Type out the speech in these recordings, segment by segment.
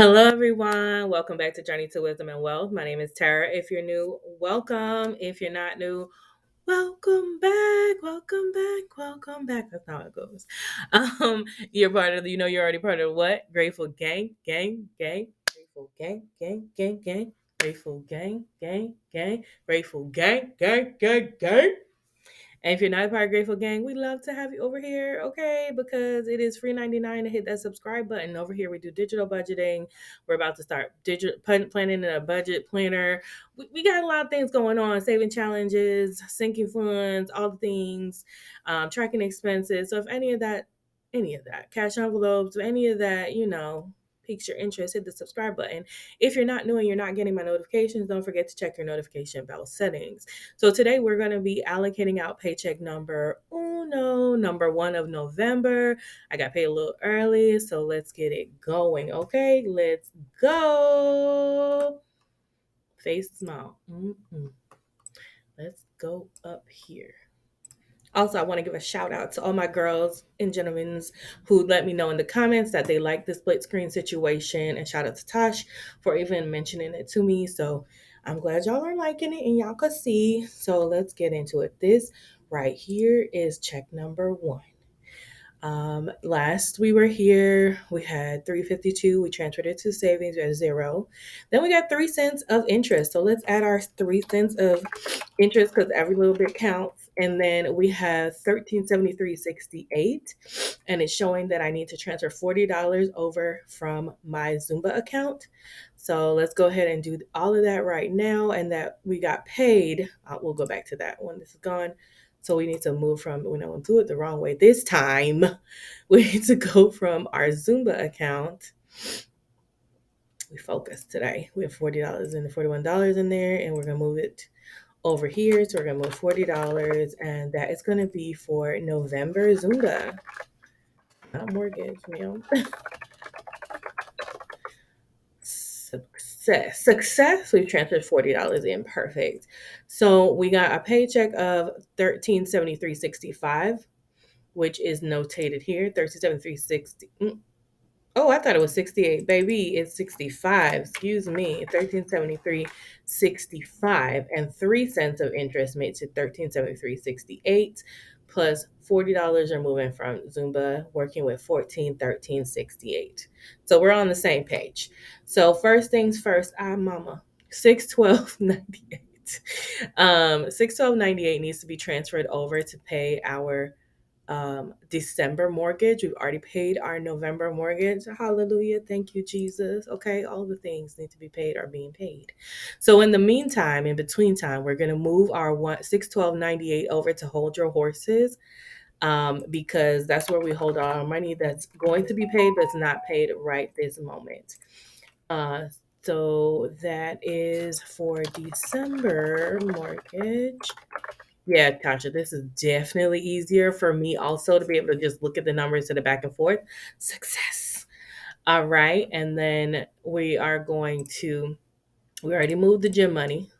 Hello, everyone. Welcome back to Journey to Wisdom and Wealth. My name is Tara. If you're new, welcome. If you're not new, welcome back. Welcome back. Welcome back. That's how it goes. You're part of. You're already part of what? Grateful gang, gang, gang. Grateful gang, gang, gang, gang. Grateful gang, gang, gang. Grateful gang, gang, gang, gang. And if you're not a part of Grateful Gang, we'd love to have you over here, okay? Because it is free 99 to hit that subscribe button. Over here, we do digital budgeting. We're about to start planning in a budget planner. We got a lot of things going on, saving challenges, sinking funds, all the things, tracking expenses. So if any of that, cash envelopes, any of that, piques your interest, hit the subscribe button. If you're not new and you're not getting my notifications, don't forget to check your notification bell settings. So today we're going to be allocating out paycheck number uno, number 1 of November. I got paid a little early, so let's get it going. Okay, let's go. Face smile. Let's go up here. Also, I want to give a shout out to all my girls and gentlemen who let me know in the comments that they like the split screen situation. And shout out to Tosh for even mentioning it to me. So I'm glad y'all are liking it and y'all could see. So let's get into it. This right here is check number 1. Last we were here, we had 352. We transferred it to savings. We had 0. Then we got 3 cents of interest. So let's add our 3 cents of interest because every little bit counts. And then we have 1373.68, and it's showing that I need to transfer $40 over from my Zumba account. So let's go ahead and do all of that right now. And that we got paid. We'll go back to that when this is gone. So we need to move from, we'll do it the wrong way this time. We need to go from our Zumba account. We focus today. We have $40 and $41 in there, and we're going to move it over here. So we're going to move $40, and that is going to be for November Zumba. Not mortgage, Success. We've transferred $40 in. Perfect. So we got a paycheck of $1373.65, which is notated here. $1373.60. Oh, I thought it was 68. Baby, it's 65. Excuse me. 1373.65, and 3 cents of interest makes it 1373.68, plus $40 are moving from Zumba, working with 1413.68. So we're on the same page. So first things first, mama. 612.98. 612.98 needs to be transferred over to pay our December mortgage. We've already paid our November mortgage. Hallelujah. Thank you, Jesus. Okay. All the things need to be paid are being paid. So in the meantime, in between time, we're going to move our 612.98 over to Hold Your Horses, because that's where we hold our money that's going to be paid, but it's not paid right this moment. So that is for December mortgage. Yeah, Tasha, this is definitely easier for me also to be able to just look at the numbers to the back and forth. Success. All right. And then we already moved the gym money.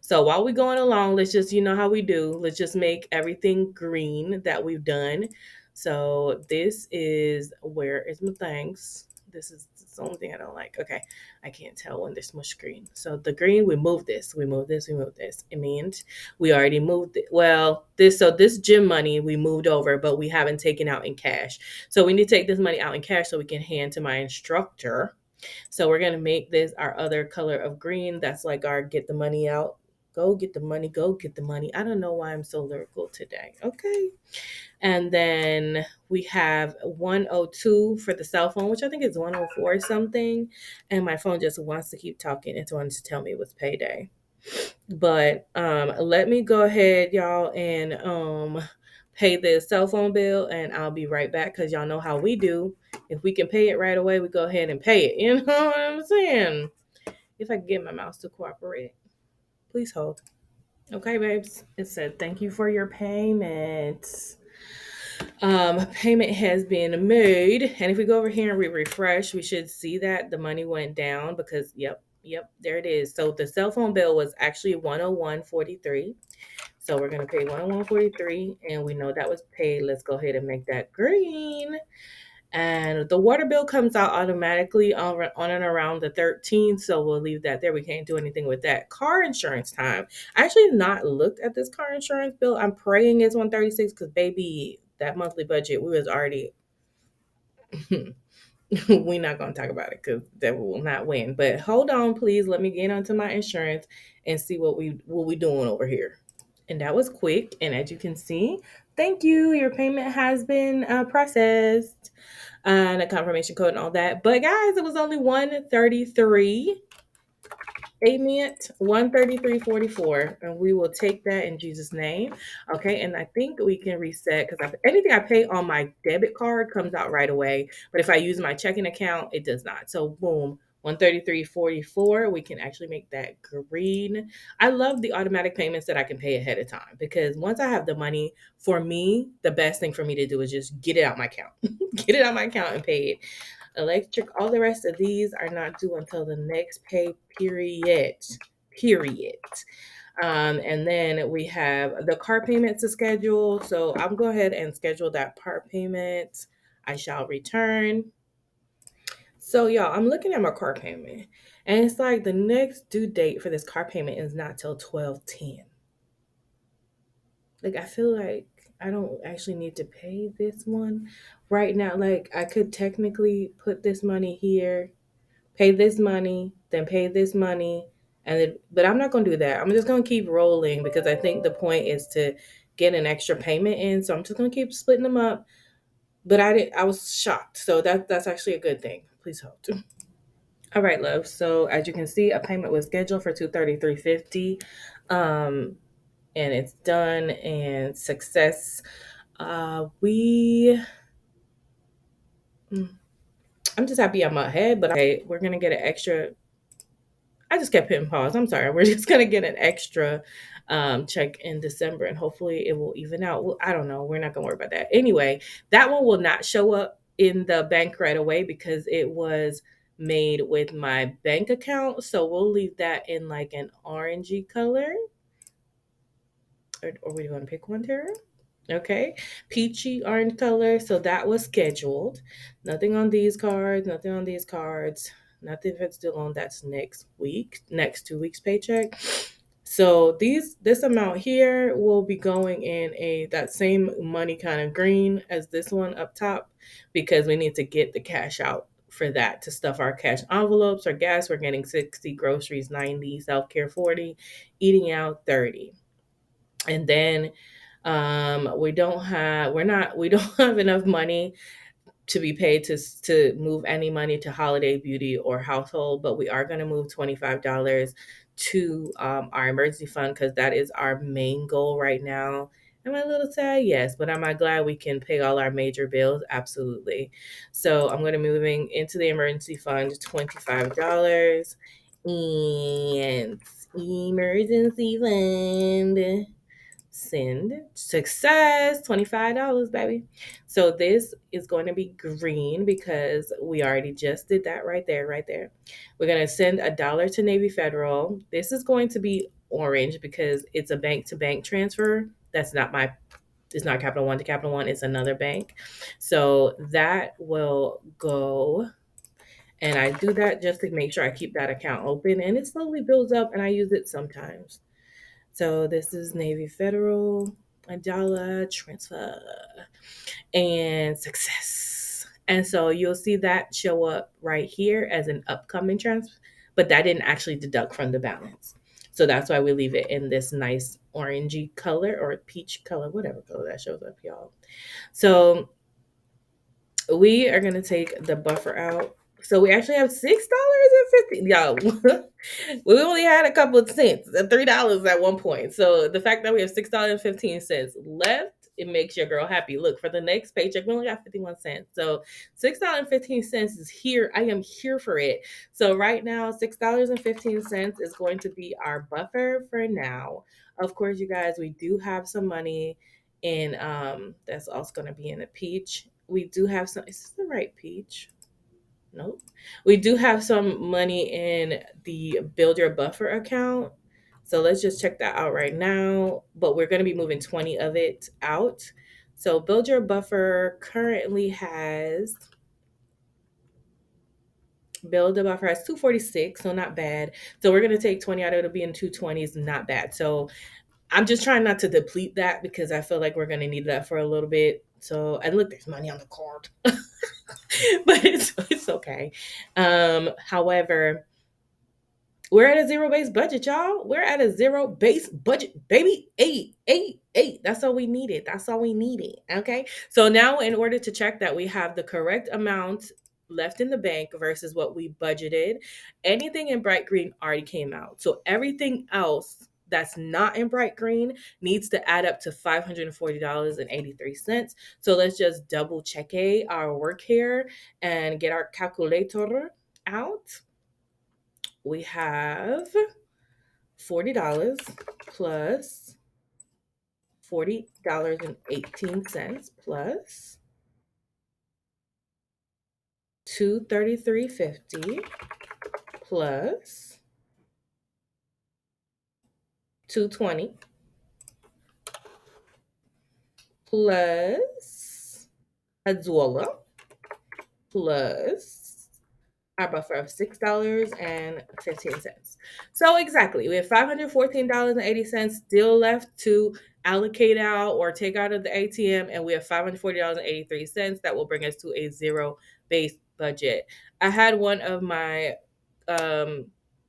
So while we're going along, let's just, how we do, let's just make everything green that we've done. So this is, where is my thanks? This is the only thing I don't like. Okay. I can't tell when there's mush green. So the green, we move this, we move this, we move this. It means we already moved it. Well, this gym money we moved over, but we haven't taken out in cash. So we need to take this money out in cash so we can hand to my instructor. So we're going to make this our other color of green. That's like our get the money out. Go get the money. Go get the money. I don't know why I'm so lyrical today. Okay. And then we have 102 for the cell phone, which I think is 104 something. And my phone just wants to keep talking. It wants to tell me it was payday. But let me go ahead, y'all, and pay the cell phone bill, and I'll be right back because y'all know how we do. If we can pay it right away, we go ahead and pay it. You know what I'm saying? If I can get my mouse to cooperate, please hold. Okay, babes. It said thank you for your payment. Payment has been made, and if we go over here and we refresh, we should see that the money went down because yep, there it is. So the cell phone bill was actually 101.43. So we're going to pay 101.43, and we know that was paid. Let's go ahead and make that green. And the water bill comes out automatically on and around the 13th. So we'll leave that there. We can't do anything with that. Car insurance time. I actually have not looked at this car insurance bill. I'm praying it's 136 because baby, that monthly budget, we was already we're not gonna talk about it because that will not win. But hold on, please. Let me get onto my insurance and see what we doing over here. And that was quick. And as you can see, thank you. Your payment has been processed, and a confirmation code and all that. But guys, it was only 133. Payment 133.44, and we will take that in Jesus' name. Okay, and I think we can reset because anything I pay on my debit card comes out right away. But if I use my checking account, it does not. So boom, 133.44. We can actually make that green. I love the automatic payments that I can pay ahead of time because once I have the money, for me, the best thing for me to do is just get it out my account, get it out my account and pay it. Electric, all the rest of these are not due until the next pay period. Period. And then we have the car payment to schedule. So I'm go ahead and schedule that part payment. I shall return. So y'all, I'm looking at my car payment, and it's like the next due date for this car payment is not till 12/10. Like I feel like I don't actually need to pay this one right now. Like I could technically put this money here, pay this money, then pay this money, and then, but I'm not gonna do that. I'm just gonna keep rolling because I think the point is to get an extra payment in. So I'm just gonna keep splitting them up. But I was shocked. So that's actually a good thing. Please hold. All right, love. So as you can see, a payment was scheduled for 233.50. And it's done and success. We I'm just happy I'm ahead, but okay, we're gonna get an extra. I just kept hitting pause. I'm sorry. We're just gonna get an extra check in December, and hopefully it will even out. Well, I don't know. We're not gonna worry about that. Anyway, that one will not show up in the bank right away because it was made with my bank account. So we'll leave that in like an orangey color. Or we want to pick one, Tara? Okay, peachy orange color. So that was scheduled. Nothing on these cards. Nothing on these cards. Nothing that's still on. That's next week. Next 2 weeks paycheck. So this amount here will be going in a that same money kind of green as this one up top because we need to get the cash out for that to stuff our cash envelopes or gas. We're getting 60, groceries 90, self care 40, eating out 30, and then we don't have enough money to be paid to move any money to holiday beauty or household, but we are going to move $25 to our emergency fund because that is our main goal right now. Am I a little sad? Yes, but am I glad we can pay all our major bills? Absolutely. So I'm going to moving into the emergency fund $25 and emergency fund. Send success $25, baby. So this is going to be green because we already just did that right there, right there. We're going to send $1 to Navy Federal. This is going to be orange because it's a bank to bank transfer. That's not my it's not Capital One to Capital One, it's another bank. So that will go, and I do that just to make sure I keep that account open, and it slowly builds up and I use it sometimes. So this is Navy Federal, $1 transfer, and success. And so you'll see that show up right here as an upcoming transfer, but that didn't actually deduct from the balance. So that's why we leave it in this nice orangey color or peach color, whatever color that shows up, y'all. So we are gonna take the buffer out. So we actually have $6.50. Y'all, we only had a couple of cents, $3 at one point. So the fact that we have $6.15 left, it makes your girl happy. Look, for the next paycheck, we only got 51 cents. So $6.15 is here. I am here for it. So right now, $6.15 is going to be our buffer for now. Of course, you guys, we do have some money in that's also going to be in a peach. We do have some, is this the right peach? Nope. We do have some money in the Build Your Buffer account. So let's just check that out right now. But we're going to be moving 20 of it out. So Build Your Buffer currently has Build a buffer has 246, so not bad. So we're gonna take 20 out, it'll be in 220s, not bad. So I'm just trying not to deplete that because I feel like we're gonna need that for a little bit. So and look, there's money on the card. But it's okay. However, we're at a zero base budget, y'all. We're at a zero base budget, baby. Eight, eight, eight. That's all we needed. That's all we needed. Okay. So now, in order to check that we have the correct amount left in the bank versus what we budgeted, anything in bright green already came out. So everything else that's not in bright green needs to add up to $540.83. So let's just double check our work here and get our calculator out. We have $40 plus $40.18 plus 233.50 plus 220 plus a dollar plus our buffer of $6.15. So exactly, we have $514.80 still left to allocate out or take out of the ATM, and we have $540.83 that will bring us to a zero base budget. I had one of my um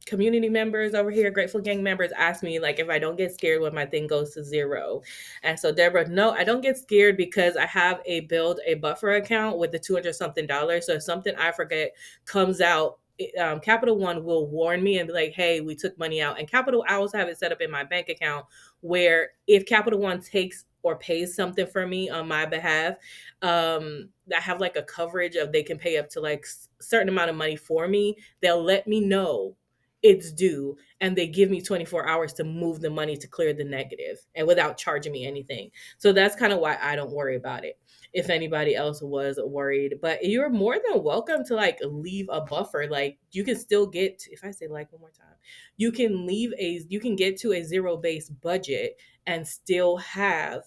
community members over here, Grateful Gang members, ask me like if I don't get scared when my thing goes to zero. And so Deborah, no, I don't get scared because I have a build a buffer account with the 200 something dollars. So if something I forget comes out, Capital One will warn me and be like, hey, we took money out. And Capital, I also have it set up in my bank account where if Capital One takes or pays something for me on my behalf, I have like a coverage of they can pay up to like certain amount of money for me. They'll let me know it's due and they give me 24 hours to move the money to clear the negative and without charging me anything. So that's kind of why I don't worry about it. If anybody else was worried, but you're more than welcome to like leave a buffer. Like you can still get, if I say like one more time, you can get to a zero base budget and still have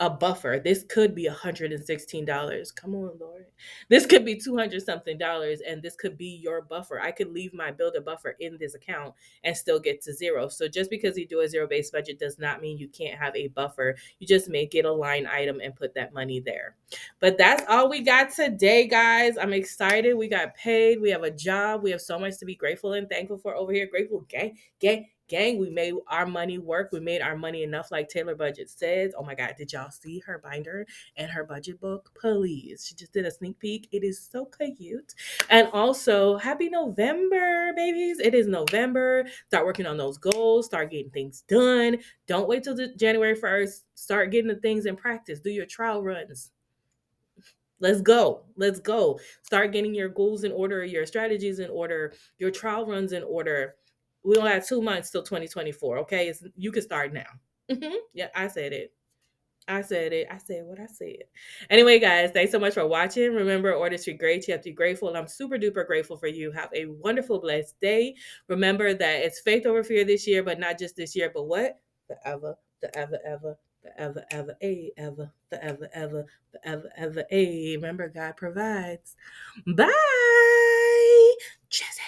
a buffer. This could be $116. Come on, Lord. This could be 200 something dollars and this could be your buffer. I could leave my build a buffer in this account and still get to zero. So just because you do a zero based budget does not mean you can't have a buffer. You just may get a line item and put that money there. But that's all we got today, guys. I'm excited. We got paid. We have a job. We have so much to be grateful and thankful for over here. Grateful gang, we made our money work. We made our money enough, like Taylor Budget says. Oh my God, did y'all see her binder and her budget book? Please. She just did a sneak peek. It is so cute. And also, happy November, babies. It is November. Start working on those goals. Start getting things done. Don't wait till January 1st. Start getting the things in practice. Do your trial runs. Let's go. Let's go. Start getting your goals in order, your strategies in order, your trial runs in order. We only have 2 months till 2024. Okay. You can start now. Yeah, I said it. I said it. I said what I said. Anyway, guys, thanks so much for watching. Remember, order to be great. You have to be grateful. And I'm super duper grateful for you. Have a wonderful, blessed day. Remember that it's faith over fear this year, but not just this year, but what? Forever, forever, ever, forever, ever, ever, forever, ever, forever, ever, Remember, God provides. Bye. Jesse.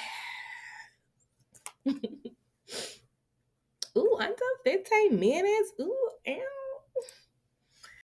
Ooh, under 15 minutes. Ooh,